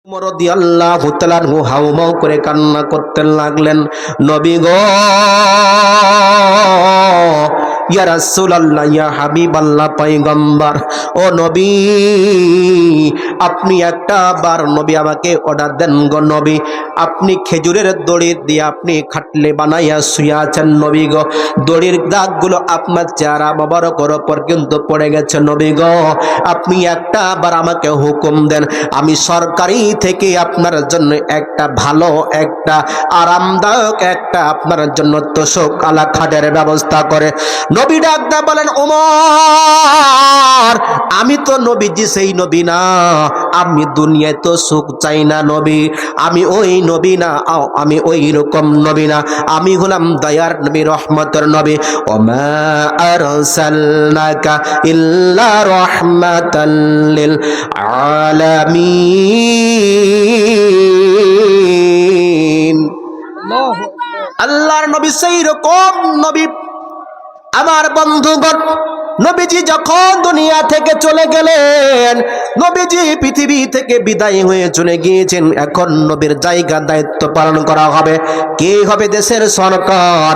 ওমর রাদিয়াল্লাহু তাআলা আনহু হাউমাউ করে কান্না করতে লাগলেন, নবী গো, ইয়া রাসূলুল্লাহ, ইয়া হাবিবাল্লাহ, পয়গম্বর, ও নবী, আপনি একটা বার নবী আমাকে অর্ডার দেন গো নবী। আপনি খেজুরের দড়ি দিয়ে আপনি খাটলে বানাইয়া শুয়ে আছেন নবী গো, দড়ির দাগগুলো আপনার চেহারা মোবারকের উপর কিন্তু পড়ে গেছে নবী গো। আপনি একটা বার আমাকে হুকুম দেন, আমি সরকারি থেকে আপনার জন্য একটা ভালো, একটা আরামদায়ক, একটা আপনার জন্য তোষক আলা খাটের ব্যবস্থা করে। নবী ডাকদা বলেন, ওমর, আমি তো নবীজি সেই নবী না, আমি দুনিয়ায় তো সুখ চাই না নবী, আমি ওই নবী না, আমি ওই রকম নবী না, আমি হলাম দয়ার নবী, রহমতের নবী। ওমা আরসালনাকা ইল্লা রাহমাতাল লিল আলামিন। আল্লাহর নবী সেই রকম নবী। আমার বন্ধুগণ, নবীজি যখন দুনিয়া থেকে চলে গেলেন, নবীজি পৃথিবী থেকে বিদায় হয়ে চলে গিয়েছেন, এখন নবীর জায়গা দায়িত্ব পালন করা হবে। কে হবে দেশের সরকার?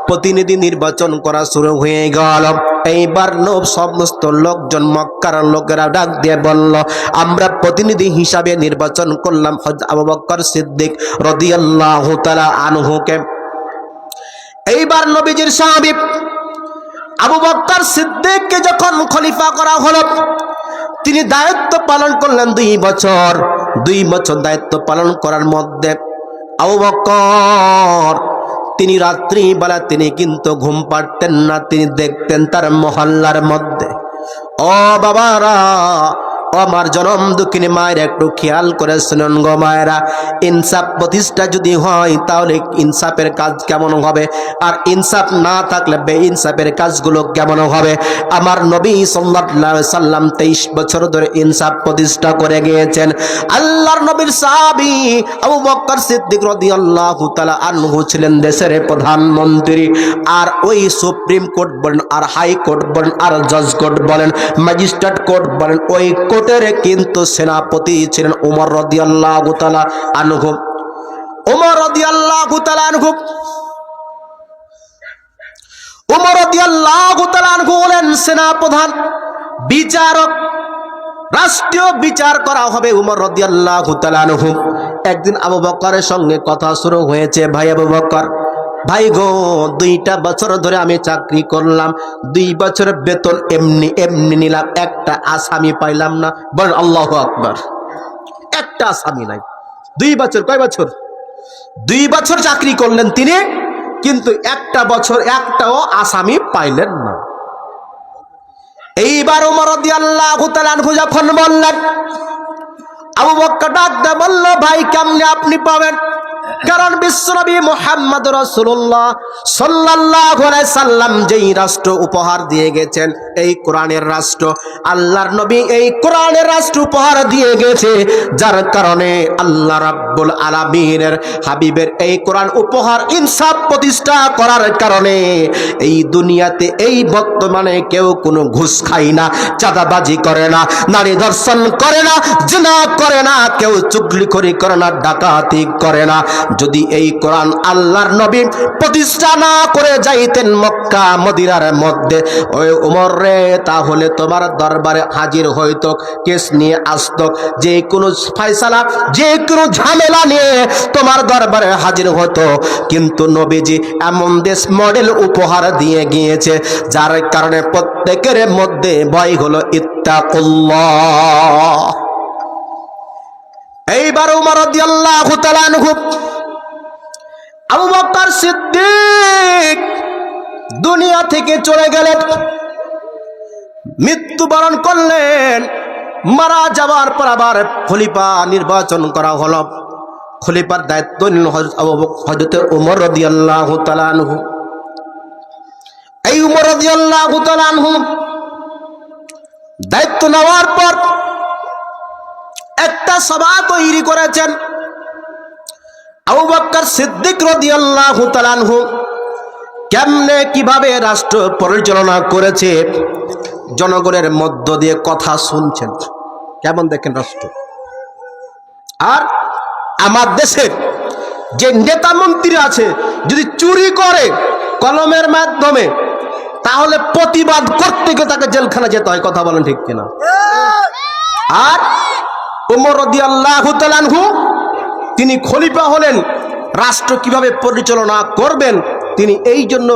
প্রতিনিধি নির্বাচন করা শুরু হয়ে গেল। এইবার সমস্ত লোকজন, মক্কার লোকেরা ডাক দিয়ে বলল, আমরা প্রতিনিধি হিসাবে নির্বাচন করলাম হযরত আবু বকর সিদ্দিক রাদিয়াল্লাহু তাআলা আনহুকে। এইবার নবীজির সাহাবী আবু বকর সিদ্দিককে যখন খলিফা করা হলো, তিনি দায়িত্ব পালন করলেন 2 বছর। 2 বছর দায়িত্ব পালন করার মধ্যে আবু বকর তিনি রাত্রিবেলা তিনি কিন্তু ঘুম পাড়তেন না। তিনি দেখতেন তার মহল্লার মধ্যে, ও বাবারা, ও আমার জনম দুঃখিনী মায়ের, একটু খেয়াল করে শুনুন গো মায়েরা, ইনসাফ প্রতিষ্ঠা যদি হয় তাহলে ইনসাফের কাজ কেমন হবে, আর ইনসাফ না থাকলে বেইনসাফের কাজগুলো কেমন হবে। আমার নবী সাল্লাল্লাহু আলাইহি সাল্লাম 23 বছর ধরে ইনসাফ প্রতিষ্ঠা করে গিয়েছেন। আল্লাহর নবীর সাহাবী আবু বকর সিদ্দিক রাদিয়াল্লাহু তাআলা আনহু ছিলেন দেশের প্রধানমন্ত্রী। আর ওই সুপ্রিম কোর্ট বলেন, আর হাই কোর্ট বলেন, আর জজ কোর্ট বলেন, ম্যাজিস্ট্রেট কোর্ট বলেন, ওই কোর্টের কিন্তু সেনাপতি ছিলেন ওমর রাদিয়াল্লাহু তাআলা আনহু। ওমর রাদিয়াল্লাহু তাআলা আনহু, ওমর রাদিয়াল্লাহু তাআলা আনহু হলেন সেনাপ্রধান, বিচারক, রাষ্ট্রীয় বিচার করা হবে ওমর রাদিয়াল্লাহু তাআলা আনহু। একদিন আবু বকরের সঙ্গে কথা শুরু হয়েছে, ভাই আবু বকর, ভাই গো, 2টা বছর ধরে আমি চাকরি করলাম, 2 বছরের বেতন এমনি এমনি নিলাম, একটা আসামি পাইলাম না। বলেন আল্লাহু আকবার। একটা আসামি নাই। 2 বছর, কয় বছর? 2 বছর চাকরি করলেন তিনি, কিন্তু একটা বছর একটাও আসামি পাইলেন না। এইবার ওমর রাদিয়াল্লাহু তাআলা আনহু যখন বললেন, আবু বকর ডাক দিয়ে বলল, ভাই কেমনে আপনি পাবেন? কারণ বিশ্বনবী মুহাম্মদ রাসূলুল্লাহ সাল্লাল্লাহু আলাইহি সাল্লাম যেই রাষ্ট্র উপহার দিয়ে গেছেন, এই কোরআনের রাষ্ট্র, আল্লাহর নবী এই কোরআনের রাষ্ট্র উপহার দিয়ে গেছে, যার কারণে আল্লাহ রাব্বুল আলামিনের হাবিবের এই কোরআন উপহার ইনসাফ প্রতিষ্ঠা করার কারণে এই দুনিয়াতে এই বর্তমানে কেউ কোনো ঘুষ খায় না, চাঁদাবাজি করে না, নারী ধর্ষণ করে না, জিনা করে না, কেউ চুগলিখড়ি করে না, ডাকাতি করে না। যদি এই কোরআন আল্লাহর নবী প্রতিষ্ঠা না করে যাইতেন মক্কা মদিনার মধ্যে, ওই ওমর রে, তাহলে তোমার দরবারে হাজির হইতো, কেস নিয়ে আসতো, যে কোনো ফয়সালা, যে কোনো ঝামেলা নিয়ে তোমার দরবারে হাজির হতো। কিন্তু নবীজি এমন দেশ মডেল উপহার দিয়ে গিয়েছে, যার কারণে প্রত্যেকের মধ্যে ভয় হলো ইত্তাকুল্লাহ। এইবার ওমর রাদিয়াল্লাহু তাআলা আনহু, আবু বকর সিদ্দিক দুনিয়া থেকে চলে গেলেন, মৃত্যুবরণ করলেন। মারা যাওয়ার পর আবার খলিফা নির্বাচন করা হলো। খলিফার দায়িত্ব নিলেন হযরত ওমর রাদিয়াল্লাহু তাআলা আনহু। এই ওমর রাদিয়াল্লাহু তাআলা আনহু দায়িত্ব নেওয়ার পর একটা সভা তৈরি করেছেন। আবু বকর সিদ্দিক রাদিয়াল্লাহু তাআলা আনহু কেমনে কিভাবে রাষ্ট্র পরিচালনা করেছে, জনগণের মধ্য দিয়ে কথা শুনছেন, কেমন দেখেন রাষ্ট্র। আর আমার দেশের যে নেতা মন্ত্রী আছে যদি চুরি করে কলমের মাধ্যমে, তাহলে প্রতিবাদ করতে গিয়ে তাকে জেলখানা যেতে হয়। কথা বলেন ঠিক কিনা? আর ওমর রাদিয়াল্লাহু তাআলা আনহু তিনি খলিফা হলেন, রাষ্ট্র কিভাবে পরিচালনা করবেন তিনি এই জন্য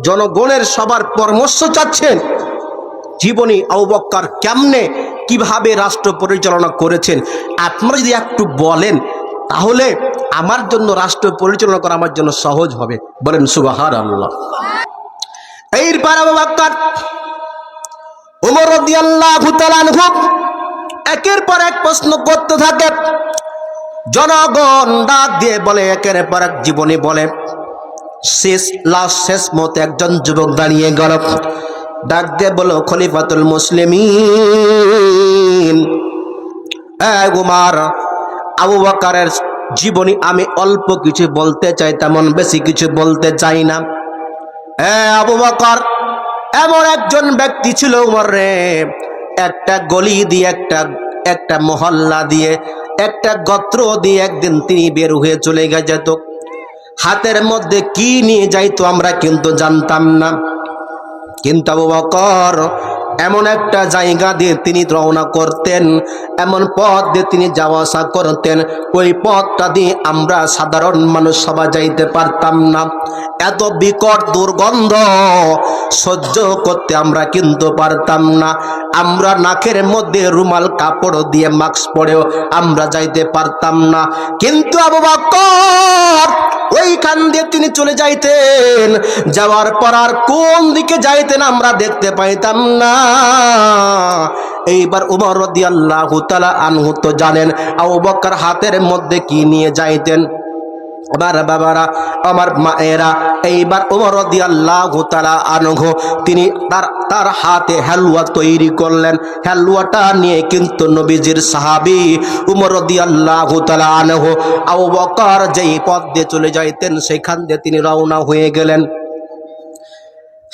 জনগণের সবার পরামর্শ চাচ্ছেন। জীবনী আবু বকর কেমনে কিভাবে রাষ্ট্র পরিচালনা করেছেন আপনারা যদি একটু বলেন, তাহলে আমার জন্য রাষ্ট্র পরিচালনা করা আমার জন্য সহজ হবে। বলেন সুবহানাল্লাহ। এরপর আবু বকর ওমর রাদিয়াল্লাহু তাআলা আনহু একের পর এক প্রশ্ন করতে থাকে। জনগণ ডাক দিয়ে বলে, একের পর এক জীবনী বলে। শেষ মতে একজন যুবক দাঁড়িয়ে গেল, ডাক দিয়ে বলো, খলিফাতুল মুসলিমিন উমর, আবু বকরের জীবনী আমি অল্প কিছু বলতে চাই, তেমন বেশি কিছু বলতে চাই না। আবু বকর এমন একজন ব্যক্তি ছিল উমর রে, একটা গলি দিয়ে একটা মহল্লা দিয়ে একটা গোত্র দিয়ে একদিন তিনি বের হয়ে চলে যেত। হাতের মধ্যে কি নিয়ে যাইতো আমরা কিন্তু জানতাম না। কিন্তু আবু বকর এমন একটা জায়গা দিয়ে তিনি রওনা করতেন, এমন পথ দিয়ে তিনি যাওয়া আসা করতেন, ওই পথটা দিয়ে আমরা সাধারণ মানুষ সবাই যাইতে পারতাম না। এত বিকট দুর্গন্ধ সহ্য করতে আমরা কিন্তু পারতাম না। আমরা নাকের মধ্যে রুমাল কাপড় দিয়ে মাস্ক পরেও আমরা যাইতে পারতাম না। কিন্তু আবু বকর ওইখান দিয়ে তিনি চলে যাইতেন, যাওয়ার পর আর কোন দিকে যাইতেন আমরা দেখতে পাইতাম না। এইবার উমর রাদিয়াল্লাহু তাআলা আনহু তো জানেন আবু বকর হাতের মধ্যে কি নিয়ে যাইতেন। আমার বাবারা, আমার মায়েরা, এইবার ওমর রাদিয়াল্লাহু তাআলা আনহু তিনি তার হাতে হালুয়া তৈরি করলেন। হালুয়াটা নিয়ে কিন্তু নবীজির সাহাবী ওমর রাদিয়াল্লাহু তাআলা আনহু আবু বকর যেই পথ দিয়ে চলে যাইতেন সেখান দিয়ে তিনি রওনা হয়ে গেলেন।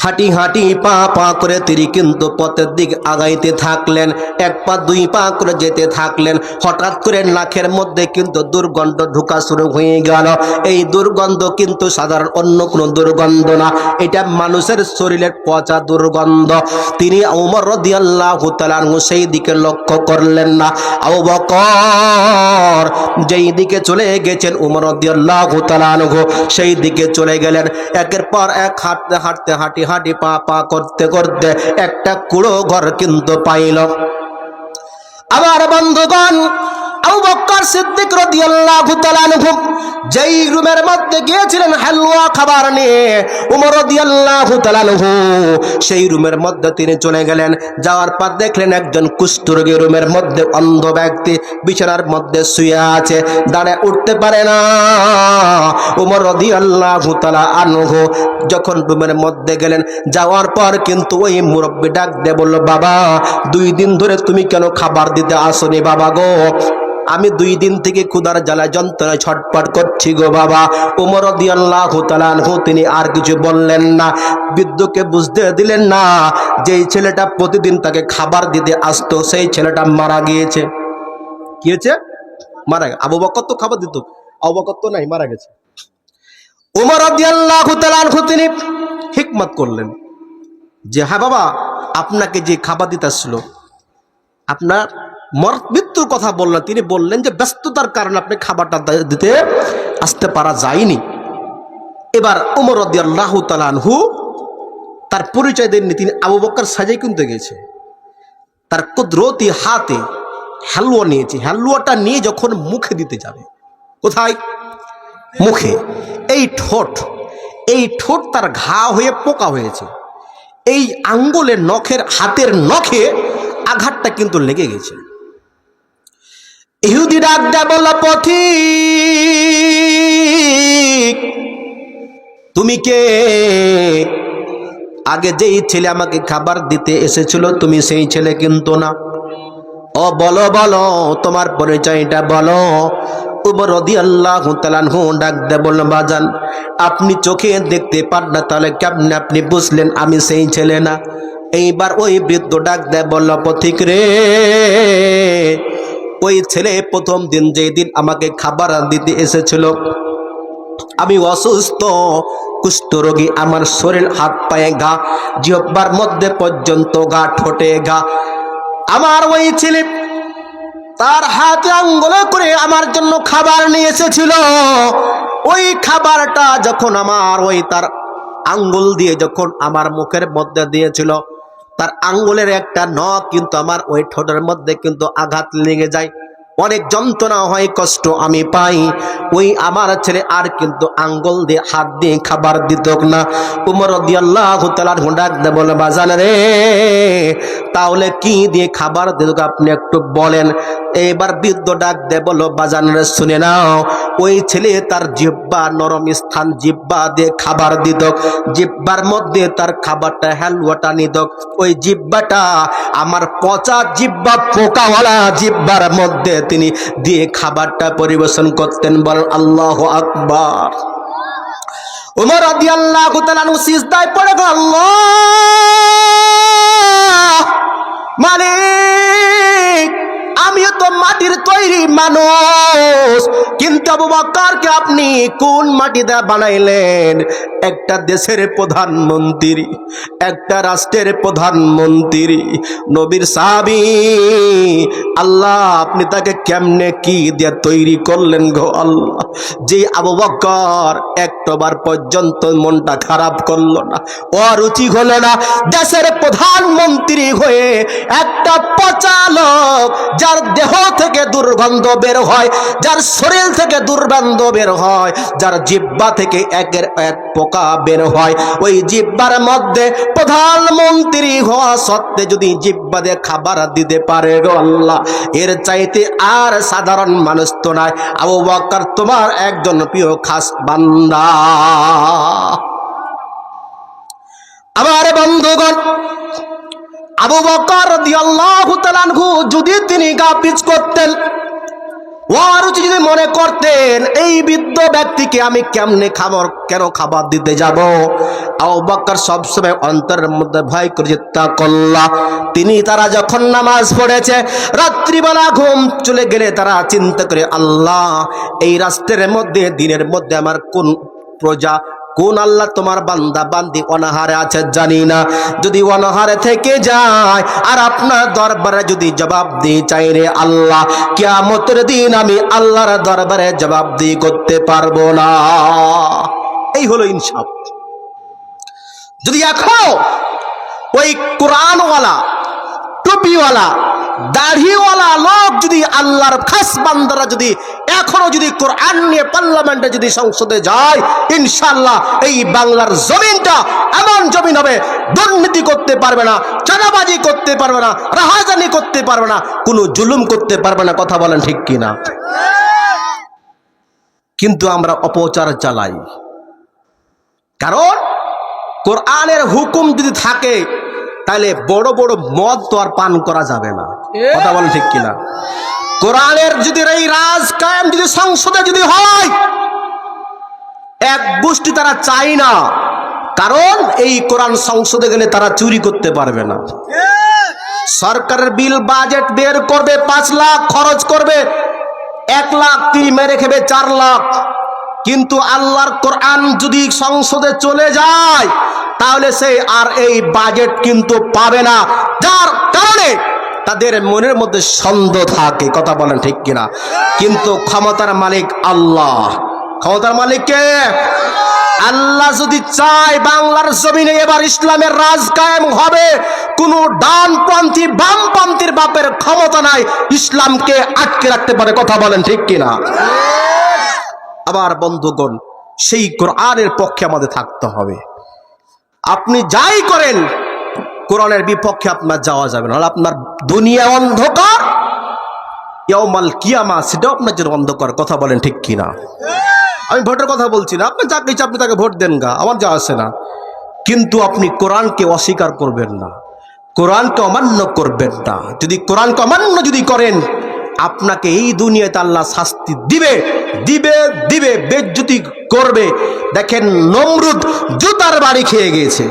হাঁটি হাঁটি পা পা করে তিনি কিন্তু পথের দিক আগাইতে থাকলেন। এক পা দুই পা করে যেতে থাকলেন। হঠাৎ করে নাকের মধ্যে কিন্তু দুর্গন্ধ ঢোকা শুরু হয়ে গেল। এই দুর্গন্ধ কিন্তু সাধারণ অন্য কোনো দুর্গন্ধ না, এটা মানুষের শরীরের পচা দুর্গন্ধ। তিনি ওমর রাদিয়াল্লাহু তাআলা আনহু সেই দিকে লক্ষ্য করলেন না। আবু বকর যেই দিকে চলে গেছেন ওমর রাদিয়াল্লাহু তাআলা আনহু সেই দিকে চলে গেলেন। একের পর এক হাঁটতে হাঁটতে হাঁটি পা পা করতে করতে একটা কুড়ো ঘর কিন্তু পাইল। আমার বন্ধুগণ, আবু বকর সিদ্দিক রাদিয়াল্লাহু তাআলা আনহু যেই রুমের মধ্যে গিয়েছিলেন হালুয়া খাবার নিয়ে, ওমর রাদিয়াল্লাহু তাআলা আনহু সেই রুমের মধ্যে তিনি চলে গেলেন। যাওয়ার পর দেখলেন একজন কুষ্ঠরোগী রুমের মধ্যে অন্ধ ব্যক্তি বিছানার মধ্যে শুয়ে আছে, দাঁড়িয়ে উঠতে পারে না। ওমর রাদিয়াল্লাহু তাআলা আনহু যখন রুমের মধ্যে গেলেন, যাওয়ার পর কিন্তু ওই মুরব্বি ডাক দিয়ে বলল, বাবা 2 দিন ধরে তুমি কেন খাবার দিতে আসনি বাবা গো? আমি 2 দিন থেকে ক্ষুধার জ্বালা যন্ত্রণায় ছটফট করছি গো বাবা। ওমর রাদিয়াল্লাহু তাআলা আনহু তিনি আর কিছু বললেন না। বৃদ্ধকে বুঝতে দিলেন না যেই ছেলেটা প্রতিদিন তাকে খাবার দিতে আসতো সেই ছেলেটা মারা গিয়েছে। কি হয়েছে? মারা গেছে। আবু বকর তো খাবার দিত, আবু বকর তো নাই, মারা গেছে। ওমর রাদিয়াল্লাহু তাআলা আনহু তিনি হিকমত করলেন যে হ্যাঁ বাবা, আপনাকে যে খাবার দিতে আসছিল আপনার মৃত্যুর কথা বললেন। তিনি বললেন যে ব্যস্ততার কারণে আপনি খাবারটা দিতে আসতে পারা যায়নি। এবার ওমর রাদিয়াল্লাহু তাআলা আনহু তার পরিচয় দেননি, তিনি আবু বকর সাজাই কিনতে গেছে। তার কুদরতি হাতে হালুয়া নিয়েছে। হালুয়াটা নিয়ে যখন মুখে দিতে যাবে, কোথায়? মুখে। এই ঠোঁট তার ঘা হয়ে পোকা হয়েছে। এই আঙ্গুলের নখের হাতের নখে আঘাতটা কিন্তু লেগে গেছে। ইহুদি ডাক দেয়া বলল, পথিক তুমি কে? আগে যেই ছেলে আমাকে খাবার দিতে এসেছিল তুমি সেই ছেলে কিন্তু না। ও বলো বলো তোমার পরিচয়টা বলো। ওমর রাদিয়াল্লাহু তাআলা আনহু ডাক দিয়ে বলল, বাজান আপনি চোখে দেখতে পান না, তাহলে কেমনে আপনি বুঝলেন আমি সেই ছেলে না? এইবার ওই বৃদ্ধ ডাক দিয়ে বলল, পথিক রে ওই ছেলে প্রথম দিন যেদিন আমাকে খাবার দিতে এসেছিল, আমি অসুস্থ, কুষ্ঠরোগী, আমার শরীর হাত পায়ে ঘা, জিহ্বার মধ্যে পর্যন্ত ঘা, ঠোঁটে ঘা। আমার ওই ছেলে তার হাতে আঙ্গুলে করে আমার জন্য খাবার নিয়ে এসেছিল। ওই খাবারটা যখন আমার ওই তার আঙ্গুল দিয়ে যখন আমার মুখের মধ্যে দিয়েছিল, তার আঙ্গুলের একটা নখ কিন্তু আমার ওই ঠোঁটের মধ্যে কিন্তু আঘাত লেগে যায়, অনেক যন্ত্রণা হয়, কষ্ট আমি পাই। ওই আমার ছেলে আর কিন্তু আঙ্গুল দিয়ে হাত দিয়ে খাবার দিত না। উমর রাদিয়াল্লাহু তাআলা ডাক দিয়ে বলে, বাজান রে, তাহলে কি দিয়ে খাবার দিত আপনি একটু বলেন। এবার বৃদ্ধ ডাক দিয়ে বলো, বাজান রে শুনে নাও, ওই ছেলে তার জিহ্বা, নরম স্থান জিহ্বা দিয়ে খাবার দিত, জিহ্বার মধ্যে তার খাবারটা হালুয়াটা নিত। ওই জিহ্বাটা আমার পচা জিহ্বা, পোকাওয়ালা জিহ্বার মধ্যে তিনি দিয়ে খাবারটা পরিবেশন করতেন। বলেন আল্লাহু আকবার। ওমর রাদিয়াল্লাহু তাআলা সিজদায় পড়ে গেল, আল্লাহ মালিক, আমিও তো মাটির তৈরি মানুষ, কিন্তু আবু বকরকে আপনি কোন মাটি দিয়ে বানাইলেন? একটা দেশের প্রধানমন্ত্রী, একটা রাষ্ট্রের প্রধানমন্ত্রী, নবীর সাহাবী, আল্লাহ আপনি তাকে কেমনে কি দিয়ে তৈরি করলেন গো আল্লাহ? যে আবু বকর একবার পর্যন্ত মনটা খারাপ করলো না, অরুচি হলো না, দেশের প্রধানমন্ত্রী হয়ে একটা পচা লোক, যার দেহ থেকে দুর্গন্ধ বের হয়, যার শরীর থেকে দুর্গন্ধ বের হয়, যার জিহ্বা থেকে একের এক পোকা বের হয়, ওই জিহ্বার মধ্যে প্রধানমন্ত্রী হওয়া সত্ত্বে যদি জিহ্বা দিয়ে খাবার দিতে পারে গো আল্লাহ, এর চাইতে আর সাধারণ মানুষ তো নাই। আবু বকর তোমার একজন প্রিয় খাস বান্দা। আমার বন্ধুগণ, আবু বকর রাদিয়াল্লাহু তাআলা আনহু যদি তিনি গা পিছ করতেন, অরুচি যদি মনে করতেন, এই বৃদ্ধ ব্যক্তিকে আমি কেমনে কেন খাবার দিতে যাব? আবু বকর সবসময় অন্তরের মধ্যে ভয় করে যে তাকল্লাহ, তারা যখন নামাজ পড়েছে, রাত্রিবেলা ঘুম চলে গেলে তারা চিন্তা করে, আল্লাহ এই রাষ্ট্রের মধ্যে, দিনের মধ্যে আমার কোন প্রজা, কোন আল্লাহ তোমার বান্দা বান্দি অনাহারে আছে জানি না, যদি অনাহারে থেকে যায় আর আপনার দরবারে যদি জবাব দিয়ে চাই রে আল্লাহ, কিয়ামতের দিন আমি আল্লাহর দরবারে জবাব দিয়ে করতে পারবো না। এই হলো ইনসাফ। যদি এখনো ওই কোরআনওয়ালা, টুপিওয়ালা, দাড়িওয়ালা লোক যদি, আল্লাহর খাস বান্দারা যদি এখনো যদি কোরআন নিয়ে পার্লামেন্টে যদি সংসদে যায়, ইনশাআল্লাহ এই বাংলার জমিনটা এমন জমিন হবে, দুর্নীতি করতে পারবে না, চাঁদাবাজি করতে পারবে না, রাহাজানি করতে পারবে না, কোনো জুলুম করতে পারবে না। কথা বলেন ঠিক কিনা? কিন্তু আমরা অপচার চালাই, কারণ কোরআনের হুকুম যদি থাকে তাহলে বড় বড় মদ তো আর পান করা যাবে না। কথা বলেন ঠিক কিনা? কোরআনের যদি এই রাজ কায়েম যদি সংসদে যদি হয়, এক গোষ্ঠী তারা চাই না, কারণ এই কোরআন সংসদে গেলে তারা চুরি করতে পারবে না। সরকারের বিল বাজেট বের করবে, 5 লাখ খরচ করবে, 1 লাখ তিনি মেরে খেবে 4 লাখ। কিন্তু আল্লাহর কোরআন যদি সংসদে চলে যায় তাহলে সে আর এই বাজেট কিন্তু পাবে না, যার কারণে তাদের মনের মধ্যে সন্দেহ থাকে। কথা বলেন ঠিক কিনা? কিন্তু ক্ষমতার মালিক আল্লাহ। ক্ষমতার মালিক কে? আল্লাহ যদি চায় বাংলার জমিনে এবার ইসলামের রাজ কায়েম হবে, কোন ডানপন্থী বামপন্থীর বাপের ক্ষমতা নাই ইসলামকে আটকে রাখতে পারে। কথা বলেন ঠিক কিনা? আবার বন্ধুগণ, সেই কোরআনের পক্ষে আমাদের থাকতে হবে। আপনি যাই করেন কোরআনের বিপক্ষে আপনার যাওয়া যাবে না, আপনার দুনিয়া অন্ধকার, ইয়াউমাল কিয়ামা সেটাও আপনার জন্য অন্ধকার। কথা বলেন ঠিক কিনা? আমি ভোটের কথা বলছি না, আপনি যাকে ইচ্ছা আপনি তাকে ভোট দেন গা, আমার যা আসে না, কিন্তু আপনি কোরআনকে অস্বীকার করবেন না, কোরআনকে অমান্য করবেন না। যদি কোরআনকে অমান্য যদি করেন, আপনাকে এই দুনিয়াতে আল্লাহ শাস্তি দিবে দিবে দিবে, বেজ্জতি করবে। দেখেন নমরুদ জুতার বাড়ি খেয়ে গিয়েছে।